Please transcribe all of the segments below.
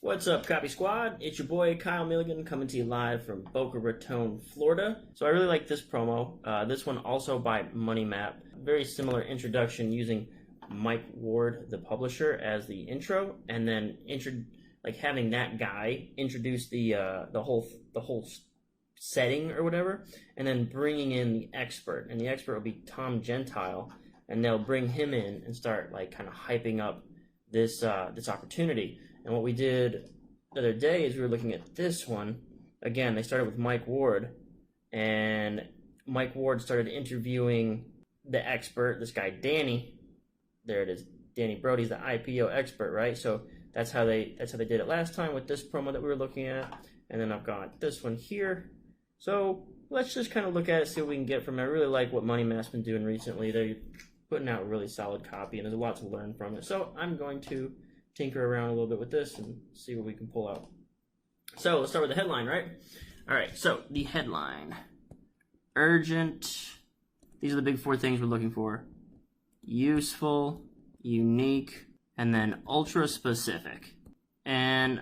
What's up, Copy Squad? It's your boy Kyle Milligan coming to you live from Boca Raton, Florida. So I really like this promo. This one also by Money Map. Very similar introduction using Mike Ward, the publisher, as the intro, and then having that guy introduce the whole setting or whatever, and then bringing in the expert, and the expert will be Tom Gentile, and they'll bring him in and start like kind of hyping up this opportunity. And what we did the other day is we were looking at this one. Again, they started with Mike Ward, and Mike Ward started interviewing the expert, this guy Danny. There it is, Danny Brody's the IPO expert, right? So that's how they did it last time with this promo that we were looking at. And then I've got this one here. So let's just kind of look at it, see what we can get from it. I really like what Money Map's been doing recently. They're putting out a really solid copy, and there's a lot to learn from it. So I'm going to tinker around a little bit with this and see what we can pull out. So let's start with the headline, right? All right, so the headline. Urgent. These are the big four things we're looking for. Useful, unique, and then ultra specific. And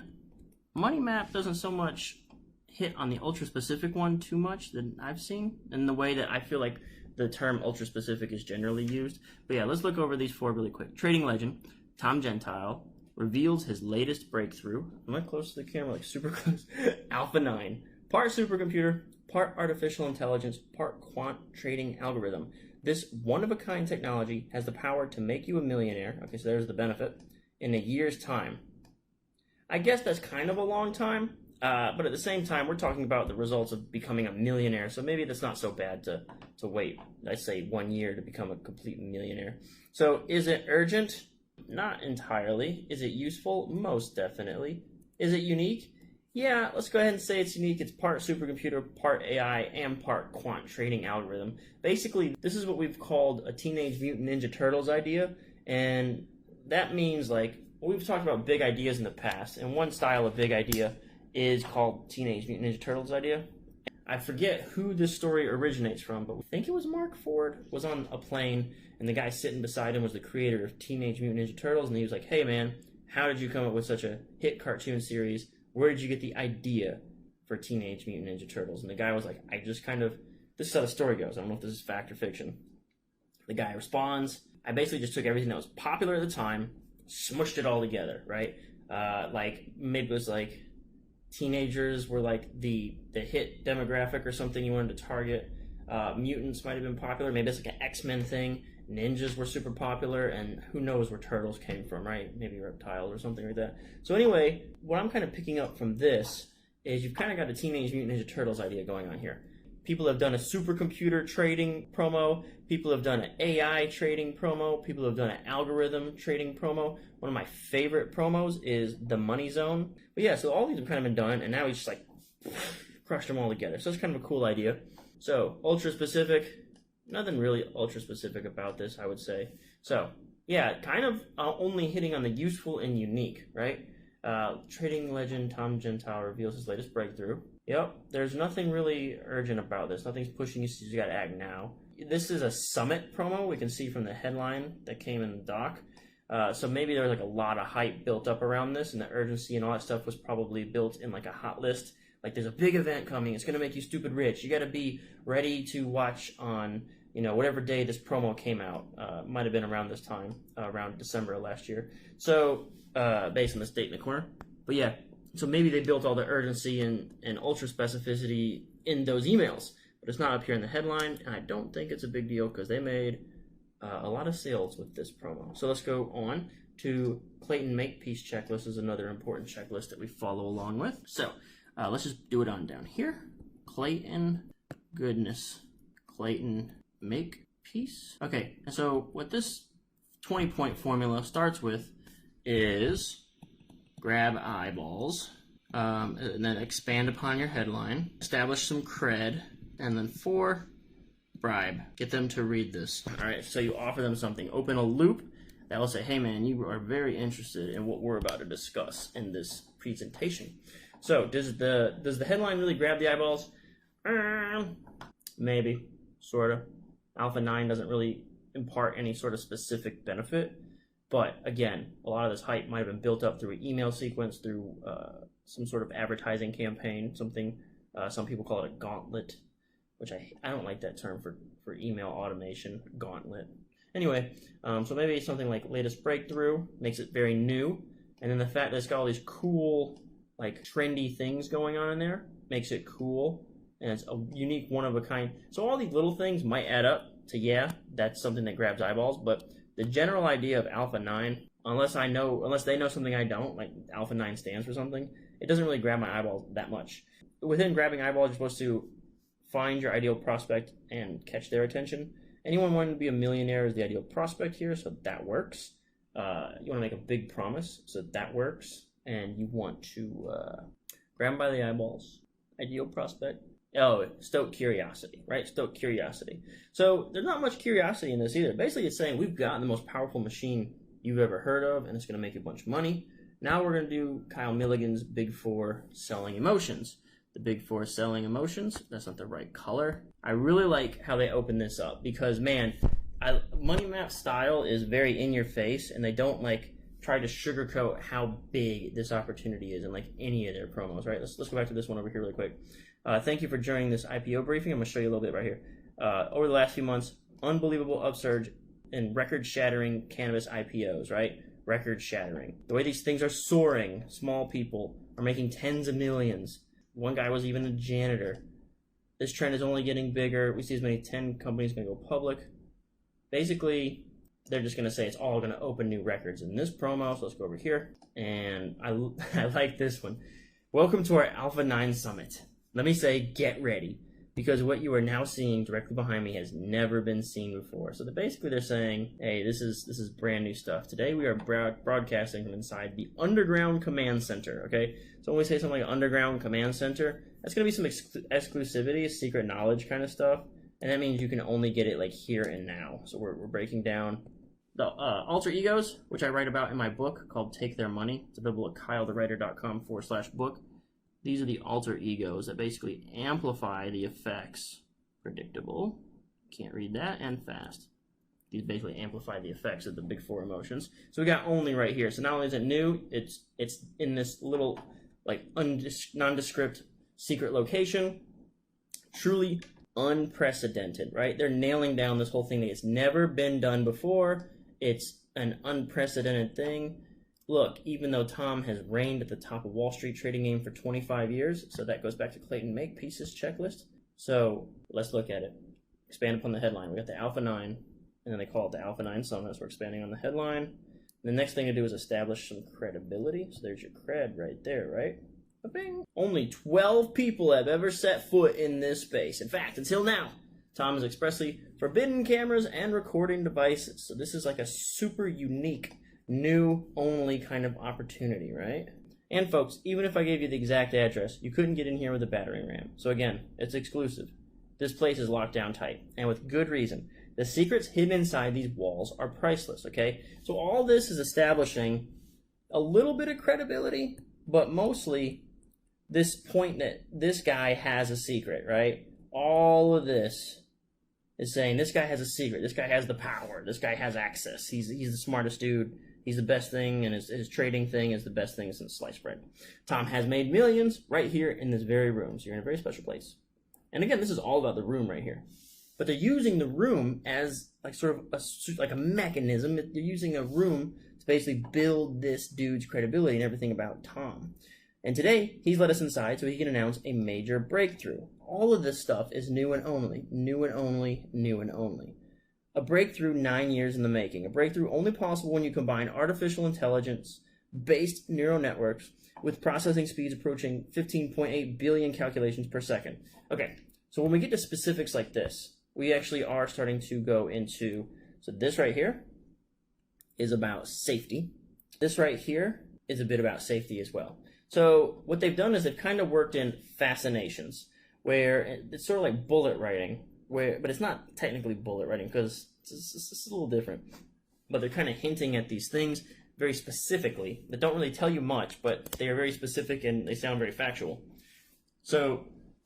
Money Map doesn't so much hit on the ultra specific one too much that I've seen, in the way that I feel like the term ultra specific is generally used. But yeah, let's look over these four really quick. Trading legend, Tom Gentile, reveals his latest breakthrough. Am I close to the camera? Like super close. Alpha 9. Part supercomputer, part artificial intelligence, part quant trading algorithm. This one-of-a-kind technology has the power to make you a millionaire. Okay, so there's the benefit. In a year's time. I guess that's kind of a long time, but at the same time, we're talking about the results of becoming a millionaire, so maybe that's not so bad to wait, let's say, 1 year to become a complete millionaire. So is it urgent? Not entirely. Is it useful? Most definitely. Is it unique? Yeah, let's go ahead and say it's unique. It's part supercomputer, part AI, and part quant trading algorithm. Basically, this is what we've called a Teenage Mutant Ninja Turtles idea, and that means, like, we've talked about big ideas in the past, and one style of big idea is called Teenage Mutant Ninja Turtles idea. I forget who this story originates from, but I think it was Mark Ford was on a plane, and the guy sitting beside him was the creator of Teenage Mutant Ninja Turtles, and he was like, hey man, how did you come up with such a hit cartoon series? Where did you get the idea for Teenage Mutant Ninja Turtles? And the guy was like, this is how the story goes. I don't know if this is fact or fiction. The guy responds, I basically just took everything that was popular at the time, smushed it all together, right? Like, maybe it was like, teenagers were like the hit demographic or something you wanted to target. Mutants might have been popular. Maybe it's like an X-Men thing. Ninjas were super popular, and who knows where turtles came from, right? Maybe reptiles or something like that. So anyway, what I'm kind of picking up from this is you've kind of got a Teenage Mutant Ninja Turtles idea going on here. People have done a supercomputer trading promo. People have done an AI trading promo. People have done an algorithm trading promo. One of my favorite promos is the Money Zone. But yeah, so all these have kind of been done, and now he's just like crushed them all together. So it's kind of a cool idea. So ultra specific, nothing really ultra specific about this, I would say. So yeah, kind of only hitting on the useful and unique, right? Trading legend Tom Gentile reveals his latest breakthrough. Yep, there's nothing really urgent about this. Nothing's pushing you, so you gotta act now. This is a summit promo, we can see from the headline that came in the doc. So maybe there was like a lot of hype built up around this, and the urgency and all that stuff was probably built in like a hot list. Like, there's a big event coming, it's gonna make you stupid rich. You gotta be ready to watch on, whatever day this promo came out. Might have been around this time, around December of last year. So, based on this date in the corner. But yeah, so maybe they built all the urgency and ultra specificity in those emails, but it's not up here in the headline, and I don't think it's a big deal because they made a lot of sales with this promo. So let's go on to Clayton Makepeace checklist is another important checklist that we follow along with. So let's just do it on down here. Clayton Makepeace. Okay, and so what this 20-point formula starts with is grab eyeballs, and then expand upon your headline, establish some cred, and then 4, bribe. Get them to read this. All right, so you offer them something. Open a loop that will say, hey man, you are very interested in what we're about to discuss in this presentation. So does the headline really grab the eyeballs? Maybe, sort of. Alpha 9 doesn't really impart any sort of specific benefit. But again, a lot of this hype might have been built up through an email sequence, through some sort of advertising campaign, something some people call it a gauntlet, which I don't like that term for email automation, gauntlet. Anyway, so maybe something like latest breakthrough makes it very new, and then the fact that it's got all these cool, like trendy things going on in there makes it cool, and it's a unique, one of a kind. So all these little things might add up to, yeah, that's something that grabs eyeballs, but the general idea of Alpha 9, unless they know something I don't, like Alpha 9 stands for something, it doesn't really grab my eyeballs that much. Within grabbing eyeballs, you're supposed to find your ideal prospect and catch their attention. Anyone wanting to be a millionaire is the ideal prospect here, so that works. You want to make a big promise, so that works. And you want to grab them by the eyeballs. Ideal prospect. Oh, stoke curiosity, right? Stoke curiosity. So there's not much curiosity in this either. Basically, it's saying we've got the most powerful machine you've ever heard of, and it's going to make you a bunch of money. Now we're going to do Kyle Milligan's Big Four selling emotions. The Big Four selling emotions. That's not the right color. I really like how they open this up because, man, Money Map style is very in your face, and they don't like try to sugarcoat how big this opportunity is in like any of their promos, right? Let's go back to this one over here really quick. Thank you for joining this IPO briefing. I'm going to show you a little bit right here. Over the last few months, unbelievable upsurge in record-shattering cannabis IPOs, right? Record-shattering. The way these things are soaring, small people are making tens of millions. One guy was even a janitor. This trend is only getting bigger. We see as many 10 companies going to go public. Basically, they're just going to say it's all going to open new records in this promo. So let's go over here. And I like this one. Welcome to our Alpha 9 Summit. Let me say, get ready. Because what you are now seeing directly behind me has never been seen before. So basically they're saying, hey, this is brand new stuff. Today we are broadcasting from inside the Underground Command Center, okay? So when we say something like Underground Command Center, that's going to be some exclusivity, secret knowledge kind of stuff. And that means you can only get it like here and now. So we're breaking down the alter egos, which I write about in my book called Take Their Money. It's available at kylethewriter.com/book. These are the alter egos that basically amplify the effects. Predictable, can't read that, and fast. These basically amplify the effects of the Big Four emotions. So we got only right here. So not only is it new, it's in this little like nondescript secret location. Truly unprecedented, right? They're nailing down this whole thing that it's never been done before. It's an unprecedented thing. Look, even though Tom has reigned at the top of Wall Street trading game for 25 years, so that goes back to Clayton Makepeace's checklist. So let's look at it. Expand upon the headline. We got the Alpha 9, and then they call it the Alpha 9 Summit. So we're expanding on the headline. And the next thing to do is establish some credibility. So there's your cred right there, right? Ba-bing. Only 12 people have ever set foot in this space. In fact, until now, Tom has expressly forbidden cameras and recording devices. So this is like a super unique, new only kind of opportunity, right? And folks, even if I gave you the exact address, you couldn't get in here with a battering ram. So again, it's exclusive. This place is locked down tight, and with good reason. The secrets hidden inside these walls are priceless, okay? So all this is establishing a little bit of credibility, but mostly this point that this guy has a secret, right? All of this is saying this guy has a secret. This guy has the power. This guy has access. He's the smartest dude. He's the best thing, and his trading thing is the best thing since sliced bread. Tom has made millions right here in this very room. So you're in a very special place. And again, this is all about the room right here. But they're using the room as like sort of like a mechanism. They're using a room to basically build this dude's credibility and everything about Tom. And today, he's let us inside so he can announce a major breakthrough. All of this stuff is new and only, new and only, new and only. A breakthrough 9 years in the making. A breakthrough only possible when you combine artificial intelligence-based neural networks with processing speeds approaching 15.8 billion calculations per second. Okay, so when we get to specifics like this, we actually are starting to go into, so this right here is about safety. This right here is a bit about safety as well. So what they've done is they've kind of worked in fascinations, where it's sort of like bullet writing, but it's not technically bullet writing because it's a little different. But they're kind of hinting at these things very specifically that don't really tell you much, but they are very specific and they sound very factual. So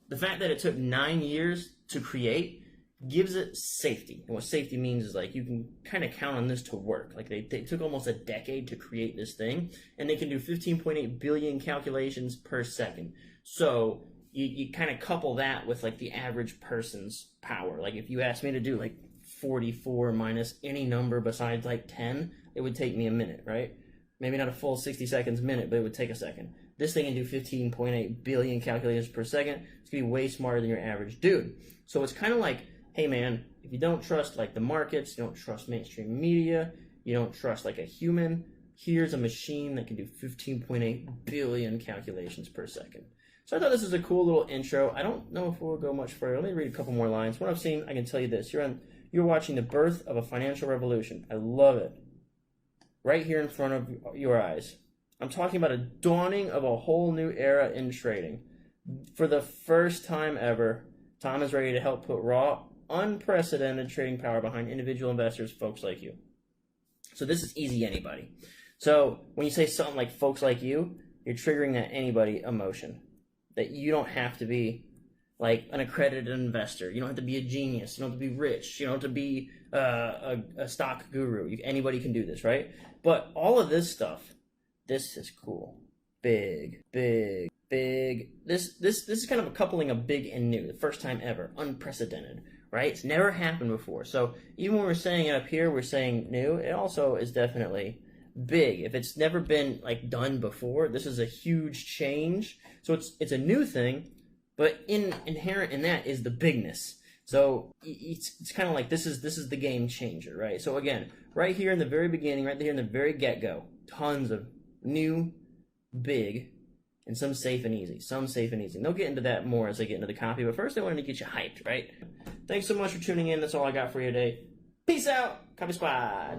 the fact that it took 9 years to create gives it safety. And what safety means is like you can kind of count on this to work. Like they took almost a decade to create this thing, and they can do 15.8 billion calculations per second. So you kind of couple that with like the average person's power. Like if you asked me to do like 44 minus any number besides like 10, it would take me a minute, right? Maybe not a full 60 seconds minute, but it would take a second. This thing can do 15.8 billion calculations per second. It's gonna be way smarter than your average dude. So it's kind of like, hey man, if you don't trust like the markets, you don't trust mainstream media, you don't trust like a human, here's a machine that can do 15.8 billion calculations per second. So I thought this was a cool little intro. I don't know if we'll go much further. Let me read a couple more lines. What I've seen, I can tell you this. You're watching the birth of a financial revolution. I love it. Right here in front of your eyes. I'm talking about a dawning of a whole new era in trading. For the first time ever, Tom is ready to help put raw, unprecedented trading power behind individual investors, folks like you. So this is easy anybody. So when you say something like folks like you, you're triggering that anybody emotion. That you don't have to be like an accredited investor. You don't have to be a genius. You don't have to be rich. You don't have to be a stock guru. Anybody can do this, right? But all of this stuff, this is cool. Big. This is kind of a coupling of big and new. The first time ever. Unprecedented, right? It's never happened before. So even when we're saying it up here, we're saying new. It also is definitely big. If it's never been like done before, this is a huge change. So it's a new thing, but inherent in that is the bigness. So it's kind of like this is the game changer, right? So again, right here in the very beginning, right here in the very get-go, tons of new, big, and some safe and easy. And they'll get into that more as they get into the copy, but first I wanted to get you hyped, right? Thanks so much for tuning in. That's all I got for you today. Peace out, Copy Squad.